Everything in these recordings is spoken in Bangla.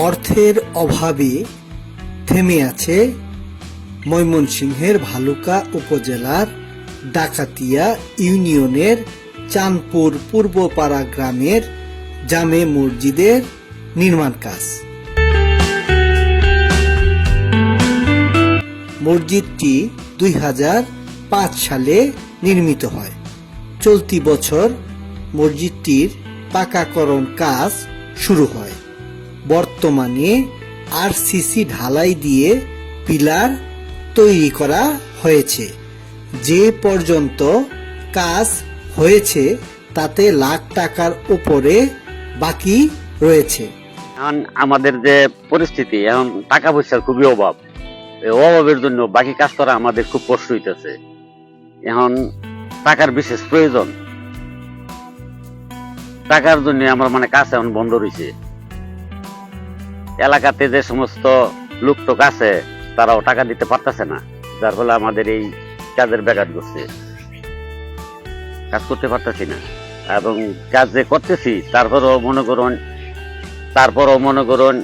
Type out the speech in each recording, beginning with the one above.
অর্থের অভাবে থেমে আছে ময়মনসিংহের ভালুকা উপজেলার ডাকাতিয়া ইউনিয়নের চাঁদপুর পূর্বপাড়া গ্রামের জামে মসজিদের নির্মাণ কাজ। মসজিদটি 2005 সালে নির্মিত হয়। চলতি বছর মসজিদটির পাকাকরণ কাজ শুরু হয়। বর্তমানে আরসিসি ঢালাই দিয়ে পিলার তৈরি করা হয়েছে। যে পর্যন্ত কাজ হয়েছে তাতে লাখ টাকার উপরে বাকি রয়েছে। এখন আমাদের যে পরিস্থিতি, এখন টাকা পয়সার খুবই অভাব। অভাবের জন্য বাকি কাজ করা আমাদের খুব কষ্ট হইতেছে। এখন টাকার বিশেষ প্রয়োজন। টাকার জন্য আমার কাজ এখন বন্ধ রয়েছে। এলাকাতে যে সমস্ত লোক টোক আছে তারাও টাকা দিতে পারতেছে না, যার ফলে আমাদের এই কাজের ব্যাঘাত ঘটছে। কাজ করতে পারতেছি না, এবং কাজ যে করতেছি তারপরও মনে করুন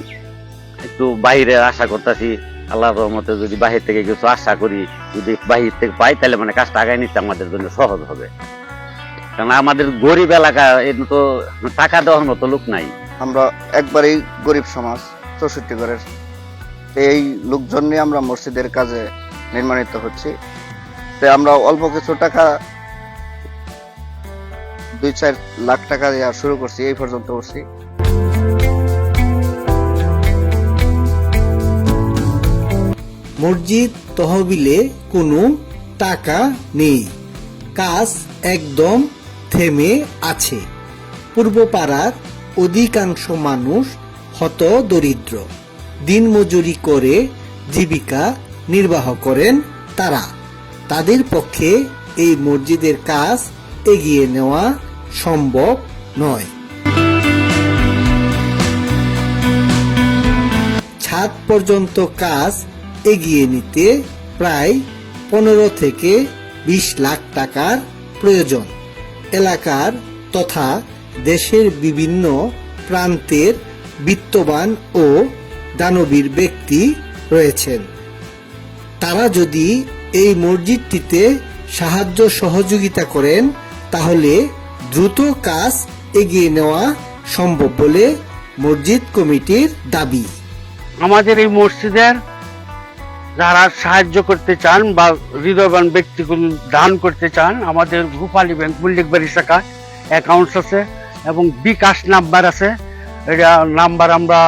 একটু বাইরে আশা করতেছি। আল্লাহর রহমতে যদি বাহির থেকে কিছু আশা করি, যদি বাহির থেকে পাই তাহলে কাজটা আগায় নিতে আমাদের জন্য সহজ হবে। কারণ আমাদের গরিব এলাকা, এর তো টাকা দেওয়ার মতো লোক নাই। আমরা একবারেই গরিব সমাজ, 64 ঘরের। এই লোকজন নিয়ে আমরা মসজিদের কাজে নির্মাণিত হচ্ছি। তো আমরা অল্প কিছু টাকা 2-4 লাখ টাকা দেওয়া শুরু করছি, এই পর্যন্ত করছি। মসজিদ তহবিলে কোনো টাকা নেই। কাজ একদম থেমে আছে। পূর্বপাড়ার অধিকাংশ মানুষ হত দরিদ্র। দিনমজুরি করে জীবিকা নির্বাহ করেন তারা। তাদের পক্ষে এই মসজিদের কাজ এগিয়ে নেওয়া সম্ভব নয়। ছাদ পর্যন্ত কাজ এগিয়ে নিতে প্রায় 15 থেকে 20 লাখ টাকার প্রয়োজন। এলাকার তথা দেশের বিভিন্ন প্রান্তের বিত্তবান ও দানবীর ব্যক্তি রয়েছেন। তারা যদি এই মসজিদটিতে সাহায্য সহযোগিতা করেন তাহলে দ্রুত কাজ এগিয়ে নেওয়া সম্ভব বলে মসজিদ কমিটির দাবি। আমাদের এই মসজিদের যারা সাহায্য করতে চান বা হৃদয়বান ব্যক্তিগুলো দান করতে চান, আমাদের রূপালী ব্যাংক মল্লিকবাড়ি শাখা অ্যাকাউন্টস আছে এবং বিকাশ নাম্বার আছে। এটা নাম্বার আমরা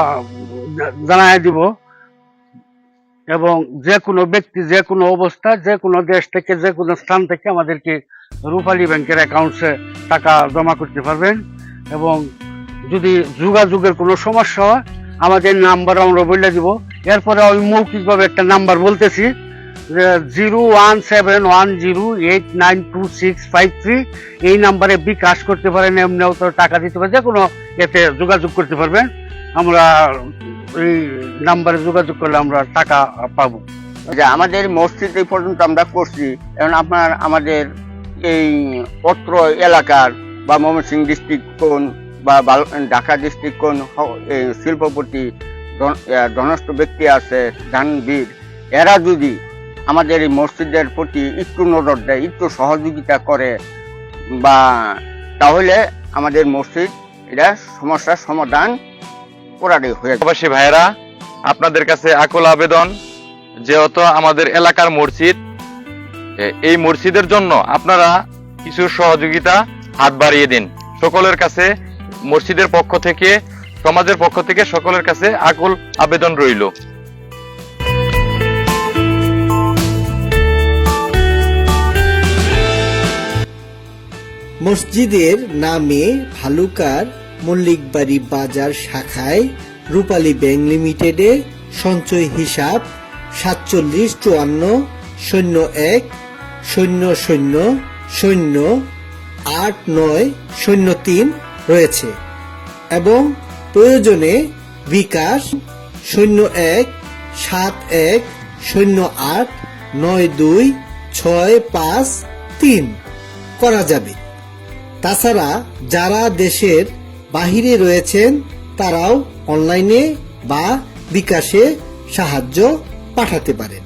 জানাই দিব, এবং যে কোনো ব্যক্তি যে কোনো অবস্থা যে কোনো দেশ থেকে যে কোনো স্থান থেকে আমাদেরকে রূপালী ব্যাংকের অ্যাকাউন্টসে টাকা জমা করতে পারবেন। এবং যদি যোগাযোগের কোনো সমস্যা হয় আমাদের নাম্বার আমরা বলে দিব। এরপরে আমি মৌখিকভাবে একটা নাম্বার বলতেছি, 0171089265 এই নাম্বারে বিকাশ করতে পারেন, এমনিও তো টাকা দিতে পারেন, যে কোনো এতে যোগাযোগ করতে পারবেন। আমরা এই নাম্বারে যোগাযোগ করলে আমরা টাকা পাবো। আমাদের মসজিদ এই পর্যন্ত আমরা করছি। এখন আমাদের এই অত্র এলাকার বা ময়মনসিংহ ডিস্ট্রিক্ট কোন বা ঢাকা ডিস্ট্রিক্ট কোন শিল্পপতি ধনস্থ ব্যক্তি আছে, দানবীর, এরা যদি আমাদের এই মসজিদের প্রতি একটু নজর দেয়, একটু সহযোগিতা করে, বা তাহলে আমাদের মসজিদ এটা সমস্যার সমাধান করারই হয়ে যাবে। প্রবাসী ভাইয়েরা, আপনাদের কাছে আকুল আবেদন, যেহেতু আমাদের এলাকার মসজিদ, এই মসজিদের জন্য আপনারা কিছু সহযোগিতা হাত বাড়িয়ে দিন। সকলের কাছে মসজিদের পক্ষ থেকে, সমাজের পক্ষ থেকে সকলের কাছে আকুল আবেদন রইল। মসজিদের নামে ভালুকার মল্লিকবাড়ি বাজার শাখায় রূপালী ব্যাংক লিমিটেডে সঞ্চয় হিসাব 475400008903 রয়েছে এবং প্রয়োজনে বিকাশ 0171089265 করা যাবে। তাছাড়া যারা দেশের বাহিরে রয়েছেন তারাও অনলাইনে বা বিকাশে সাহায্য পাঠাতে পারেন।